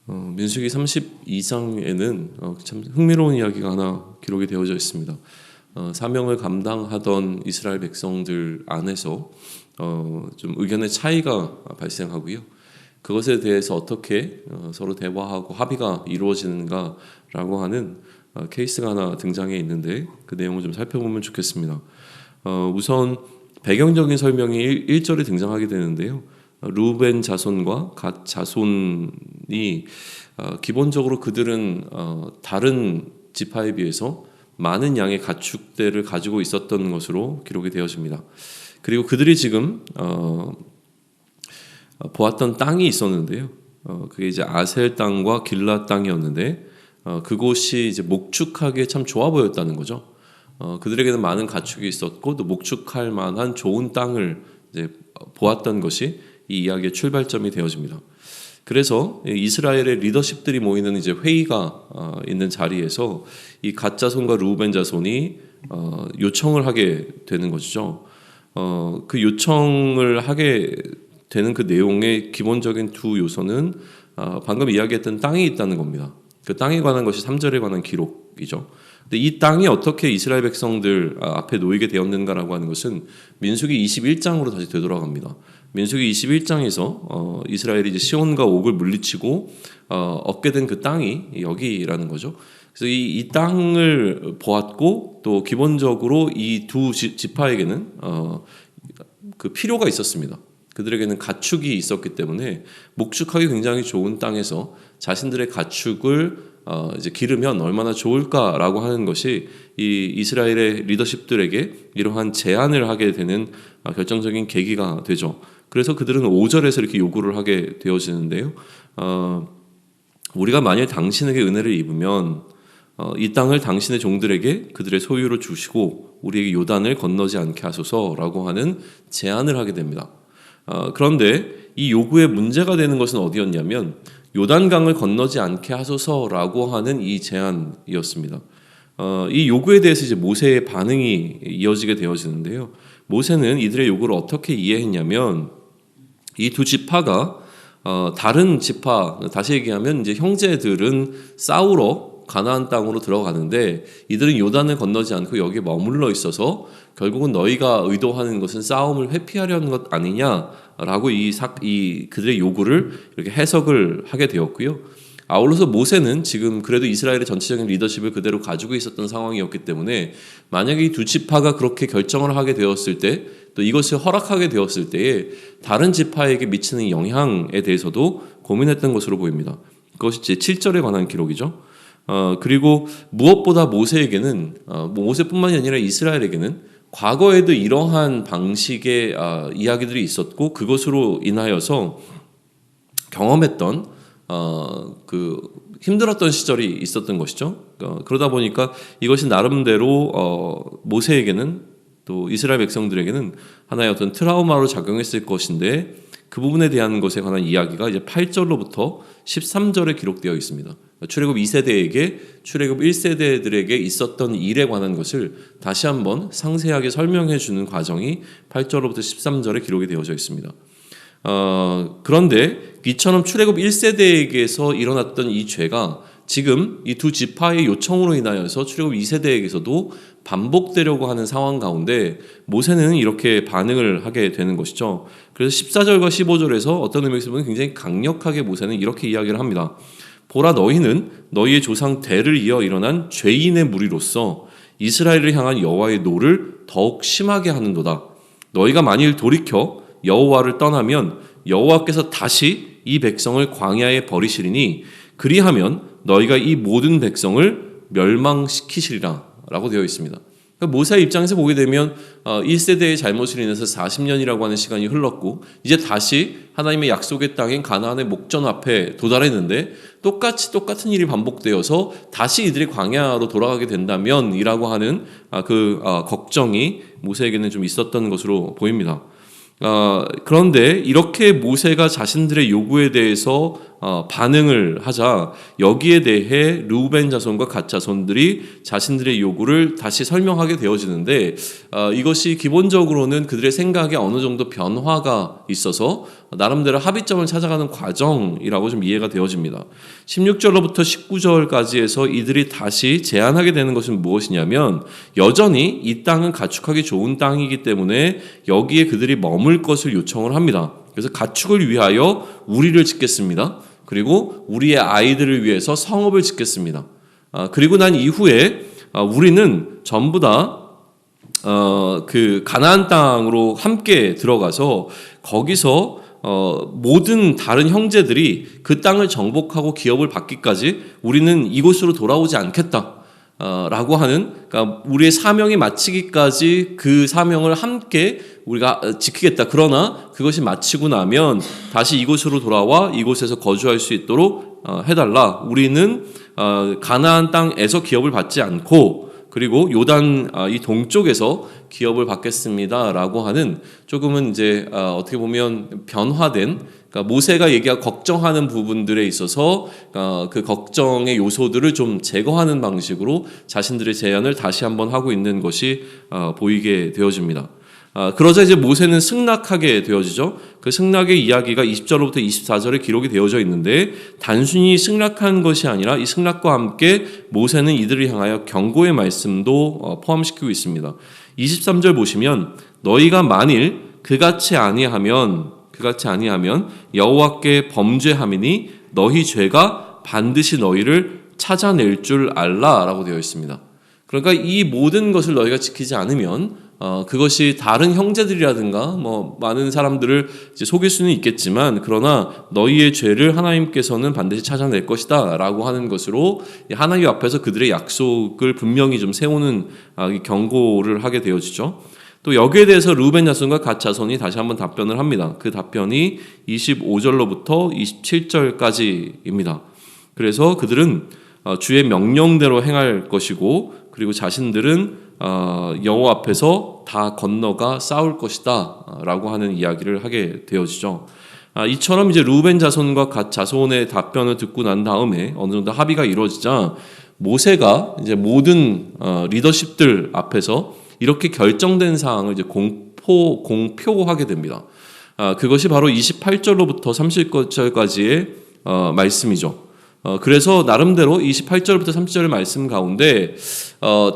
민수기 32장에는 참 흥미로운 이야기가 하나 기록이 되어져 있습니다. 사명을 감당하던 이스라엘 백성들 안에서 좀 의견의 차이가 발생하고요. 그것에 대해서 어떻게 서로 대화하고 합의가 이루어지는가라고 하는 케이스가 하나 등장해 있는데 그 내용을 좀 살펴보면 좋겠습니다. 우선 배경적인 설명이 1절에 등장하게 되는데요. 르우벤 자손과 갓 자손이 기본적으로 그들은 다른 지파에 비해서 많은 양의 가축대를 가지고 있었던 것으로 기록이 되어집니다. 그리고 그들이 지금 보았던 땅이 있었는데요. 그게 이제 아셀 땅과 길라 땅이었는데 그곳이 이제 목축하기에 참 좋아 보였다는 거죠. 그들에게는 많은 가축이 있었고 또 목축할 만한 좋은 땅을 이제 보았던 것이 이 이야기의 출발점이 되어집니다. 그래서 이스라엘의 리더십들이 모이는 이제 회의가 있는 자리에서 이 갓 자손과 르우벤 자손이 요청을 하게 되는 것이죠. 그 요청을 하게 되는 그 내용의 기본적인 두 요소는 방금 이야기했던 땅이 있다는 겁니다. 그 땅에 관한 것이 3절에 관한 기록이죠. 근데 이 땅이 어떻게 이스라엘 백성들 앞에 놓이게 되었는가라고 하는 것은 민수기 21장으로 다시 되돌아갑니다. 민수기 21장에서 이스라엘이 이제 시온과 옥을 물리치고 얻게 된 그 땅이 여기라는 거죠. 그래서 이 땅을 보았고 또 기본적으로 이 두 지파에게는 그 필요가 있었습니다. 그들에게는 가축이 있었기 때문에 목축하기 굉장히 좋은 땅에서 자신들의 가축을 이제 기르면 얼마나 좋을까라고 하는 것이 이 이스라엘의 리더십들에게 이러한 제안을 하게 되는 결정적인 계기가 되죠. 그래서 그들은 5절에서 이렇게 요구를 하게 되어지는데요. 우리가 만일 당신에게 은혜를 입으면 이 땅을 당신의 종들에게 그들의 소유로 주시고 우리에게 요단을 건너지 않게 하소서라고 하는 제안을 하게 됩니다. 그런데 이 요구의 문제가 되는 것은 어디였냐면 요단강을 건너지 않게 하소서라고 하는 이 제안이었습니다. 이 요구에 대해서 이제 모세의 반응이 이어지게 되어지는데요. 모세는 이들의 요구를 어떻게 이해했냐면 이 두 지파가 다른 지파, 다시 얘기하면 이제 형제들은 싸우러 가나안 땅으로 들어가는데 이들은 요단을 건너지 않고 여기에 머물러 있어서 결국은 너희가 의도하는 것은 싸움을 회피하려는 것 아니냐라고 이 그들의 요구를 이렇게 해석을 하게 되었고요. 아울러서 모세는 지금 그래도 이스라엘의 전체적인 리더십을 그대로 가지고 있었던 상황이었기 때문에 만약에 이 두 지파가 그렇게 결정을 하게 되었을 때 또 이것을 허락하게 되었을 때에 다른 지파에게 미치는 영향에 대해서도 고민했던 것으로 보입니다. 그것이 제 7절에 관한 기록이죠. 그리고 무엇보다 모세에게는 모세뿐만이 아니라 이스라엘에게는 과거에도 이러한 방식의 이야기들이 있었고 그것으로 인하여서 경험했던 그 힘들었던 시절이 있었던 것이죠. 그러다 보니까 이것이 나름대로 모세에게는 또 이스라엘 백성들에게는 하나의 어떤 트라우마로 작용했을 것인데 그 부분에 대한 것에 관한 이야기가 이제 8절로부터 13절에 기록되어 있습니다. 출애굽 2세대에게 출애굽 1세대들에게 있었던 일에 관한 것을 다시 한번 상세하게 설명해 주는 과정이 8절로부터 13절에 기록이 되어져 있습니다. 그런데 이처럼 출애굽 1세대에게서 일어났던 이 죄가 지금 이 두 지파의 요청으로 인하여서 출애굽 2세대에게서도 반복되려고 하는 상황 가운데 모세는 이렇게 반응을 하게 되는 것이죠. 그래서 14절과 15절에서 어떤 의미에서 보면 굉장히 강력하게 모세는 이렇게 이야기를 합니다. 보라, 너희는 너희의 조상 대를 이어 일어난 죄인의 무리로서 이스라엘을 향한 여호와의 노를 더욱 심하게 하는도다. 너희가 만일 돌이켜 여호와를 떠나면 여호와께서 다시 이 백성을 광야에 버리시리니 그리하면 너희가 이 모든 백성을 멸망시키시리라 라고 되어 있습니다. 그러니까 모세의 입장에서 보게 되면 1세대의 잘못을 인해서 40년이라고 하는 시간이 흘렀고 이제 다시 하나님의 약속의 땅인 가나안의 목전 앞에 도달했는데 똑같은 일이 반복되어서 다시 이들이 광야로 돌아가게 된다면 이라고 하는 걱정이 모세에게는 좀 있었던 것으로 보입니다. 그런데 이렇게 모세가 자신들의 요구에 대해서 반응을 하자 여기에 대해 르우벤 자손과 갓 자손들이 자신들의 요구를 다시 설명하게 되어지는데 이것이 기본적으로는 그들의 생각에 어느 정도 변화가 있어서 나름대로 합의점을 찾아가는 과정이라고 좀 이해가 되어집니다. 16절로부터 19절까지 해서 이들이 다시 제안하게 되는 것은 무엇이냐면 여전히 이 땅은 가축하기 좋은 땅이기 때문에 여기에 그들이 머물 것을 요청을 합니다. 그래서 가축을 위하여 우리를 짓겠습니다. 그리고 우리의 아이들을 위해서 성읍을 짓겠습니다. 그리고 난 이후에 우리는 전부 다 그 가나안 땅으로 함께 들어가서 거기서 모든 다른 형제들이 그 땅을 정복하고 기업을 받기까지 우리는 이곳으로 돌아오지 않겠다. 라고 하는, 그러니까 우리의 사명이 마치기까지 그 사명을 함께 우리가 지키겠다. 그러나 그것이 마치고 나면 다시 이곳으로 돌아와 이곳에서 거주할 수 있도록 해달라. 우리는 가나안 땅에서 기업을 받지 않고 그리고 요단 이 동쪽에서 기업을 받겠습니다라고 하는 조금은 이제 어떻게 보면 변화된, 그러니까 모세가 얘기하고 걱정하는 부분들에 있어서 그 걱정의 요소들을 좀 제거하는 방식으로 자신들의 제안을 다시 한번 하고 있는 것이 보이게 되어집니다. 그러자 이제 모세는 승낙하게 되어지죠. 그 승낙의 이야기가 20절로부터 24절에 기록이 되어져 있는데 단순히 승낙한 것이 아니라 이 승낙과 함께 모세는 이들을 향하여 경고의 말씀도 포함시키고 있습니다. 23절 보시면 너희가 만일 그같이 아니하면 여호와께 범죄함이니 너희 죄가 반드시 너희를 찾아낼 줄 알라라고 되어 있습니다. 그러니까 이 모든 것을 너희가 지키지 않으면 그것이 다른 형제들이라든가 많은 사람들을 이제 속일 수는 있겠지만 그러나 너희의 죄를 하나님께서는 반드시 찾아낼 것이다라고 하는 것으로 하나님 앞에서 그들의 약속을 분명히 좀 세우는 경고를 하게 되어지죠. 또 여기에 대해서 르우벤 자손과 갓 자손이 다시 한번 답변을 합니다. 그 답변이 25절로부터 27절까지입니다. 그래서 그들은 주의 명령대로 행할 것이고 그리고 자신들은 여호와 앞에서 다 건너가 싸울 것이다 라고 하는 이야기를 하게 되어지죠. 이처럼 이제 르우벤 자손과 갓 자손의 답변을 듣고 난 다음에 어느 정도 합의가 이루어지자 모세가 이제 모든 리더십들 앞에서 이렇게 결정된 사항을 이제 공표하게 됩니다. 그것이 바로 28절로부터 30절까지의 말씀이죠. 그래서 나름대로 28절부터 30절의 말씀 가운데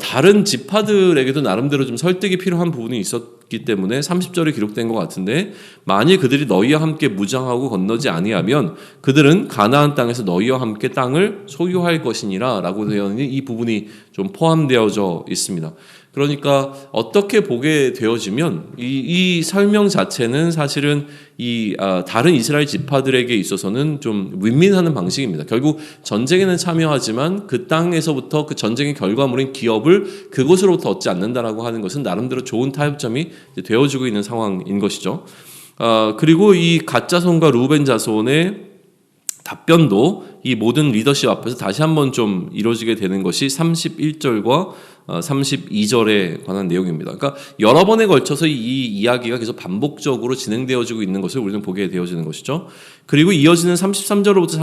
다른 지파들에게도 나름대로 좀 설득이 필요한 부분이 있었기 때문에 30절이 기록된 것 같은데 만일 그들이 너희와 함께 무장하고 건너지 아니하면 그들은 가나안 땅에서 너희와 함께 땅을 소유할 것이니라 라고 되어 있는 이 부분이 좀 포함되어져 있습니다. 그러니까 어떻게 보게 되어지면 이 설명 자체는 사실은 이 다른 이스라엘 지파들에게 있어서는 좀 윈윈하는 방식입니다. 결국 전쟁에는 참여하지만 그 땅에서부터 그 전쟁의 결과물인 기업을 그곳으로부터 얻지 않는다라고 하는 것은 나름대로 좋은 타협점이 되어지고 있는 상황인 것이죠. 그리고 이 갓 자손과 르우벤 자손의 답변도 이 모든 리더십 앞에서 다시 한번 좀 이루어지게 되는 것이 31절과 32절에 관한 내용입니다. 그러니까 여러 번에 걸쳐서 이 이야기가 계속 반복적으로 진행되어지고 있는 것을 우리는 보게 되어지는 것이죠. 그리고 이어지는 33절로부터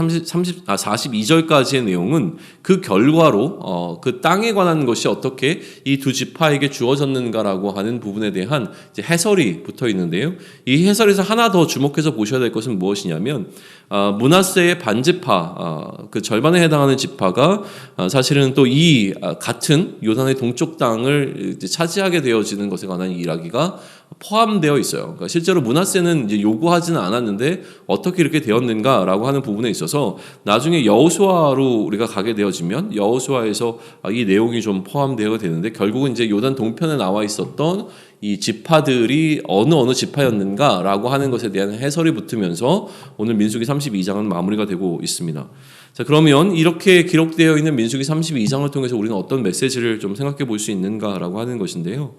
42절까지의 내용은 그 결과로 그 땅에 관한 것이 어떻게 이 두 지파에게 주어졌는가라고 하는 부분에 대한 이제 해설이 붙어 있는데요. 이 해설에서 하나 더 주목해서 보셔야 될 것은 무엇이냐면 므낫세의 반지파 그 절반에 해당하는 지파가 사실은 또 이 같은 요단의 동쪽 땅을 이제 차지하게 되어지는 것에 관한 이야기가 포함되어 있어요. 그러니까 실제로 므낫세는 이제 요구하지는 않았는데 어떻게 이렇게 되었는가라고 하는 부분에 있어서 나중에 여호수아로 우리가 가게 되어지면 여호수아에서 이 내용이 좀 포함되어 되는데 결국은 이제 요단 동편에 나와 있었던 이 지파들이 어느 지파였는가라고 하는 것에 대한 해설이 붙으면서 오늘 민수기 32장은 마무리가 되고 있습니다. 자, 그러면 이렇게 기록되어 있는 민수기 32장을 통해서 우리는 어떤 메시지를 좀 생각해 볼 수 있는가라고 하는 것인데요.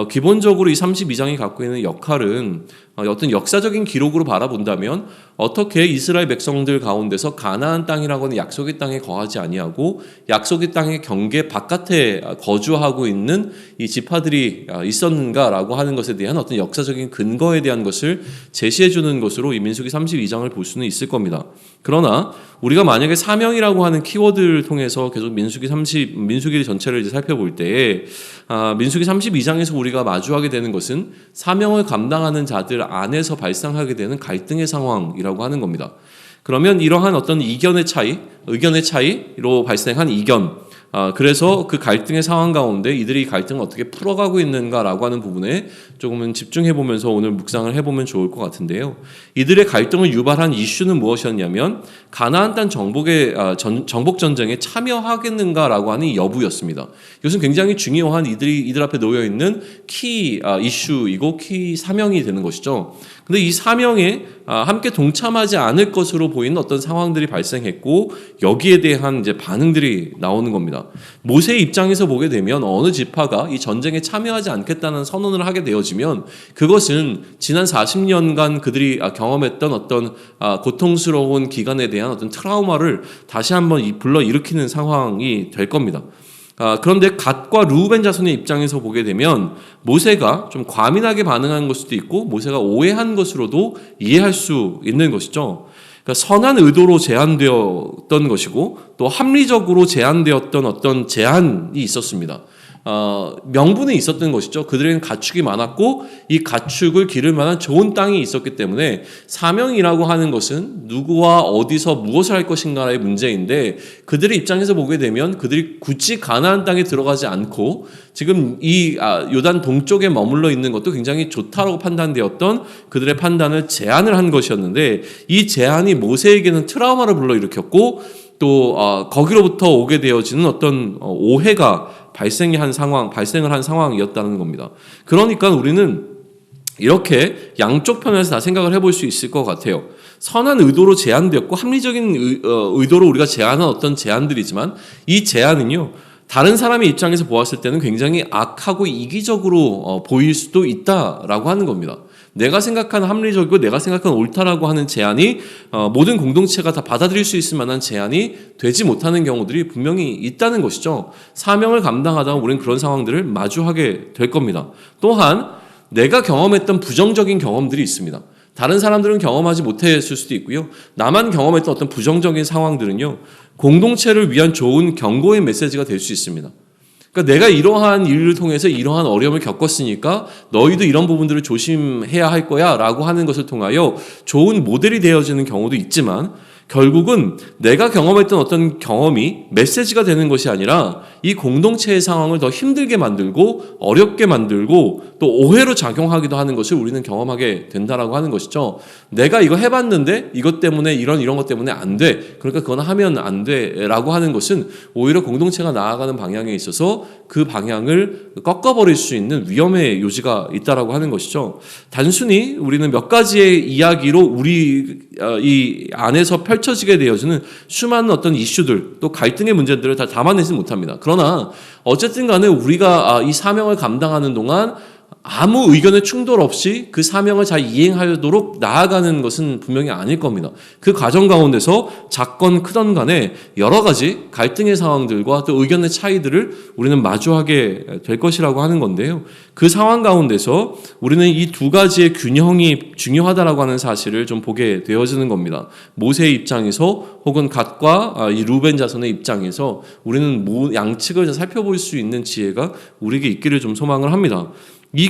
기본적으로 이 32장이 갖고 있는 역할은 어떤 역사적인 기록으로 바라본다면 어떻게 이스라엘 백성들 가운데서 가나안 땅이라고 하는 약속의 땅에 거하지 아니하고 약속의 땅의 경계 바깥에 거주하고 있는 이 지파들이 있었는가라고 하는 것에 대한 어떤 역사적인 근거에 대한 것을 제시해 주는 것으로 이 민수기 32장을 볼 수는 있을 겁니다. 그러나 우리가 만약에 사명이라고 하는 키워드를 통해서 계속 민수기 전체를 이제 살펴볼 때에 민수기 32장에서 우리가 마주하게 되는 것은 사명을 감당하는 자들 안에서 발생하게 되는 갈등의 상황이라고 하는 겁니다. 그러면 이러한 어떤 의견의 차이로 발생한 이견, 그래서 그 갈등의 상황 가운데 이들이 이 갈등을 어떻게 풀어가고 있는가라고 하는 부분에 조금은 집중해보면서 오늘 묵상을 해보면 좋을 것 같은데요. 이들의 갈등을 유발한 이슈는 무엇이었냐면 가나안 땅 정복 전쟁에 참여하겠는가라고 하는 여부였습니다. 이것은 굉장히 중요한 이들 앞에 놓여 있는 키 이슈이고 키 사명이 되는 것이죠. 근데 이 사명에 함께 동참하지 않을 것으로 보이는 어떤 상황들이 발생했고 여기에 대한 이제 반응들이 나오는 겁니다. 모세의 입장에서 보게 되면 어느 지파가 이 전쟁에 참여하지 않겠다는 선언을 하게 되어지면 그것은 지난 40년간 그들이 경험했던 어떤 고통스러운 기간에 대한 어떤 트라우마를 다시 한번 불러일으키는 상황이 될 겁니다. 그런데 갓과 르우벤 자손의 입장에서 보게 되면 모세가 좀 과민하게 반응한 걸 수도 있고 모세가 오해한 것으로도 이해할 수 있는 것이죠. 그러니까 선한 의도로 제안되었던 것이고 또 합리적으로 제안되었던 어떤 제안이 있었습니다. 명분이 있었던 것이죠. 그들에게는 가축이 많았고 이 가축을 기를 만한 좋은 땅이 있었기 때문에 사명이라고 하는 것은 누구와 어디서 무엇을 할 것인가의 문제인데 그들의 입장에서 보게 되면 그들이 굳이 가나안 땅에 들어가지 않고 지금 이 요단 동쪽에 머물러 있는 것도 굉장히 좋다라고 판단되었던 그들의 판단을 제안을 한 것이었는데 이 제안이 모세에게는 트라우마를 불러일으켰고 또 거기로부터 오게 되어지는 어떤 오해가 발생을 한 상황이었다는 겁니다. 그러니까 우리는 이렇게 양쪽 편에서 다 생각을 해볼 수 있을 것 같아요. 선한 의도로 제안되었고 합리적인 의도로 우리가 제안한 어떤 제안들이지만 이 제안은요 다른 사람의 입장에서 보았을 때는 굉장히 악하고 이기적으로 보일 수도 있다라고 하는 겁니다. 내가 생각하는 합리적이고 내가 생각하는 옳다라고 하는 제안이 모든 공동체가 다 받아들일 수 있을 만한 제안이 되지 못하는 경우들이 분명히 있다는 것이죠. 사명을 감당하다가 우리는 그런 상황들을 마주하게 될 겁니다. 또한 내가 경험했던 부정적인 경험들이 있습니다. 다른 사람들은 경험하지 못했을 수도 있고요. 나만 경험했던 어떤 부정적인 상황들은요. 공동체를 위한 좋은 경고의 메시지가 될 수 있습니다. 그러니까 내가 이러한 일을 통해서 이러한 어려움을 겪었으니까 너희도 이런 부분들을 조심해야 할 거야 라고 하는 것을 통하여 좋은 모델이 되어지는 경우도 있지만 결국은 내가 경험했던 어떤 경험이 메시지가 되는 것이 아니라 이 공동체의 상황을 더 힘들게 만들고 어렵게 만들고 또 오해로 작용하기도 하는 것을 우리는 경험하게 된다라고 하는 것이죠. 내가 이거 해봤는데 이것 때문에 이런 것 때문에 안 돼. 그러니까 그건 하면 안 돼라고 하는 것은 오히려 공동체가 나아가는 방향에 있어서 그 방향을 꺾어버릴 수 있는 위험의 요지가 있다라고 하는 것이죠. 단순히 우리는 몇 가지의 이야기로 우리 이 안에서 펼쳐지게 되어지는 수많은 어떤 이슈들 또 갈등의 문제들을 다 담아내지 못합니다. 그러나 어쨌든 간에 우리가 이 사명을 감당하는 동안 아무 의견의 충돌 없이 그 사명을 잘 이행하도록 나아가는 것은 분명히 아닐 겁니다. 그 과정 가운데서 작건 크던 간에 여러 가지 갈등의 상황들과 또 의견의 차이들을 우리는 마주하게 될 것이라고 하는 건데요. 그 상황 가운데서 우리는 이 두 가지의 균형이 중요하다라고 하는 사실을 좀 보게 되어지는 겁니다. 모세의 입장에서 혹은 갓과 이 루벤 자손의 입장에서 우리는 양측을 살펴볼 수 있는 지혜가 우리에게 있기를 좀 소망을 합니다. 이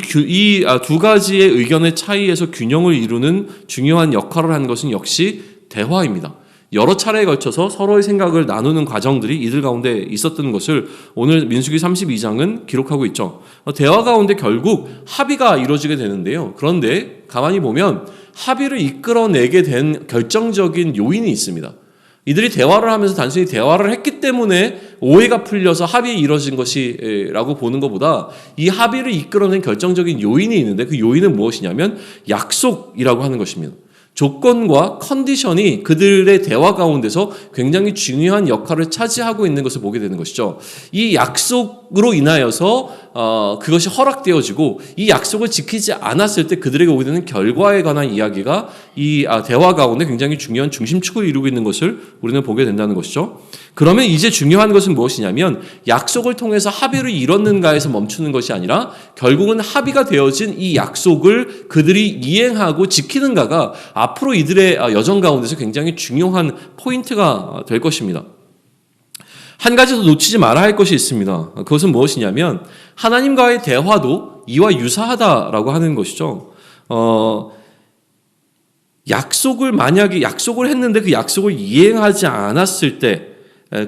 두 가지의 의견의 차이에서 균형을 이루는 중요한 역할을 한 것은 역시 대화입니다. 여러 차례에 걸쳐서 서로의 생각을 나누는 과정들이 이들 가운데 있었던 것을 오늘 민수기 32장은 기록하고 있죠. 대화 가운데 결국 합의가 이루어지게 되는데요. 그런데 가만히 보면 합의를 이끌어내게 된 결정적인 요인이 있습니다. 이들이 대화를 하면서 단순히 대화를 했기 때문에 오해가 풀려서 합의가 이루어진 것이라고 보는 것보다 이 합의를 이끌어낸 결정적인 요인이 있는데 그 요인은 무엇이냐면 약속이라고 하는 것입니다. 조건과 컨디션이 그들의 대화 가운데서 굉장히 중요한 역할을 차지하고 있는 것을 보게 되는 것이죠. 이 약속 약속으로 인하여서 그것이 허락되어지고 이 약속을 지키지 않았을 때 그들에게 오게 되는 결과에 관한 이야기가 이 대화 가운데 굉장히 중요한 중심축을 이루고 있는 것을 우리는 보게 된다는 것이죠. 그러면 이제 중요한 것은 무엇이냐면 약속을 통해서 합의를 이뤘는가에서 멈추는 것이 아니라 결국은 합의가 되어진 이 약속을 그들이 이행하고 지키는가가 앞으로 이들의 여정 가운데서 굉장히 중요한 포인트가 될 것입니다. 한 가지 더 놓치지 말아야 할 것이 있습니다. 그것은 무엇이냐면 하나님과의 대화도 이와 유사하다라고 하는 것이죠. 만약에 약속을 했는데 그 약속을 이행하지 않았을 때,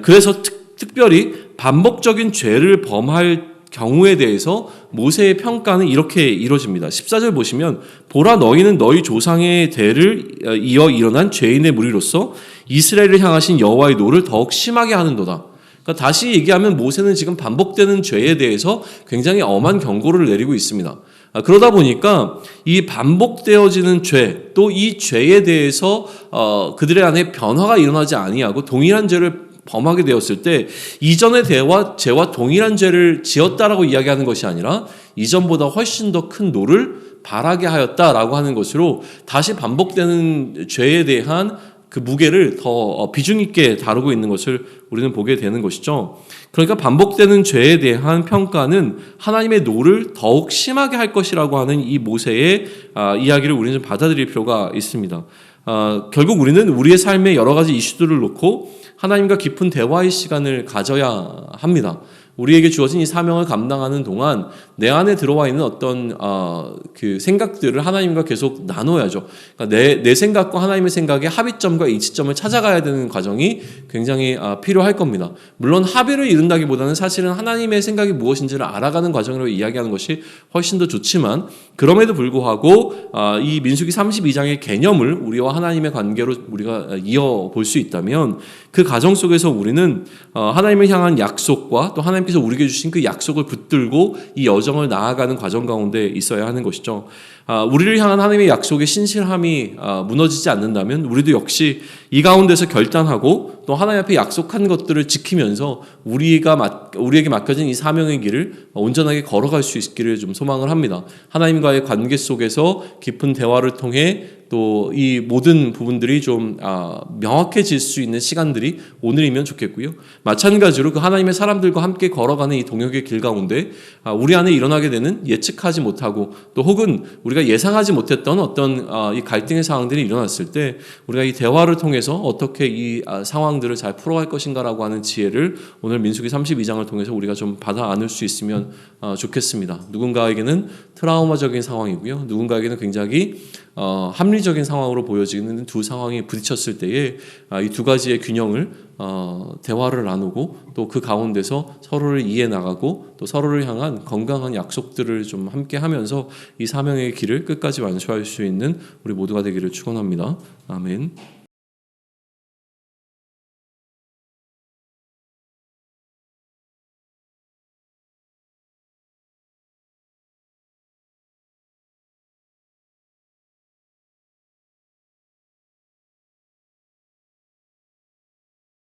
그래서 특별히 반복적인 죄를 범할 경우에 대해서 모세의 평가는 이렇게 이루어집니다. 14절 보시면 보라 너희는 너희 조상의 대를 이어 일어난 죄인의 무리로서 이스라엘을 향하신 여호와의 노를 더욱 심하게 하는도다. 그러니까 다시 얘기하면 모세는 지금 반복되는 죄에 대해서 굉장히 엄한 경고를 내리고 있습니다. 그러다 보니까 이 반복되어지는 죄, 또 이 죄에 대해서 그들의 안에 변화가 일어나지 아니하고 동일한 죄를 범하게 되었을 때 이전의 죄와 동일한 죄를 지었다라고 이야기하는 것이 아니라 이전보다 훨씬 더 큰 노를 바라게 하였다라고 하는 것으로 다시 반복되는 죄에 대한 그 무게를 더 비중 있게 다루고 있는 것을 우리는 보게 되는 것이죠. 그러니까 반복되는 죄에 대한 평가는 하나님의 노를 더욱 심하게 할 것이라고 하는 이 모세의 이야기를 우리는 받아들일 필요가 있습니다. 결국 우리는 우리의 삶의 여러 가지 이슈들을 놓고 하나님과 깊은 대화의 시간을 가져야 합니다. 우리에게 주어진 이 사명을 감당하는 동안 내 안에 들어와 있는 어떤 그 생각들을 하나님과 계속 나눠야죠. 그러니까 내 생각과 하나님의 생각의 합의점과 일치점을 찾아가야 되는 과정이 굉장히 필요할 겁니다. 물론 합의를 이룬다기보다는 사실은 하나님의 생각이 무엇인지를 알아가는 과정으로 이야기하는 것이 훨씬 더 좋지만 그럼에도 불구하고 이 민수기 32장의 개념을 우리와 하나님의 관계로 우리가 이어볼 수 있다면 그 과정 속에서 우리는 하나님을 향한 약속과 또 하나님께서 우리에게 주신 그 약속을 붙들고 이 여정을 나아가는 과정 가운데 있어야 하는 것이죠. 우리를 향한 하나님의 약속의 신실함이 무너지지 않는다면 우리도 역시 이 가운데서 결단하고 또 하나님 앞에 약속한 것들을 지키면서 우리에게 맡겨진 이 사명의 길을 온전하게 걸어갈 수 있기를 좀 소망을 합니다. 하나님과의 관계 속에서 깊은 대화를 통해 또 이 모든 부분들이 좀 명확해질 수 있는 시간들이 오늘이면 좋겠고요. 마찬가지로 그 하나님의 사람들과 함께 걸어가는 이 동역의 길 가운데 우리 안에 일어나게 되는 예측하지 못하고 또 혹은 우리가 예상하지 못했던 어떤 이 갈등의 상황들이 일어났을 때 우리가 이 대화를 통해서 어떻게 이 상황들을 잘 풀어갈 것인가라고 하는 지혜를 오늘 민수기 32장을 통해서 우리가 좀 받아 안을 수 있으면 좋겠습니다. 누군가에게는 트라우마적인 상황이고요. 누군가에게는 굉장히 합리적인 상황으로 보여지는 두 상황이 부딪혔을 때에 이 두 가지의 균형을 대화를 나누고 또 그 가운데서 서로를 이해 나가고 또 서로를 향한 건강한 약속들을 좀 함께 하면서 이 사명의 길을 끝까지 완수할 수 있는 우리 모두가 되기를 축원합니다. 아멘.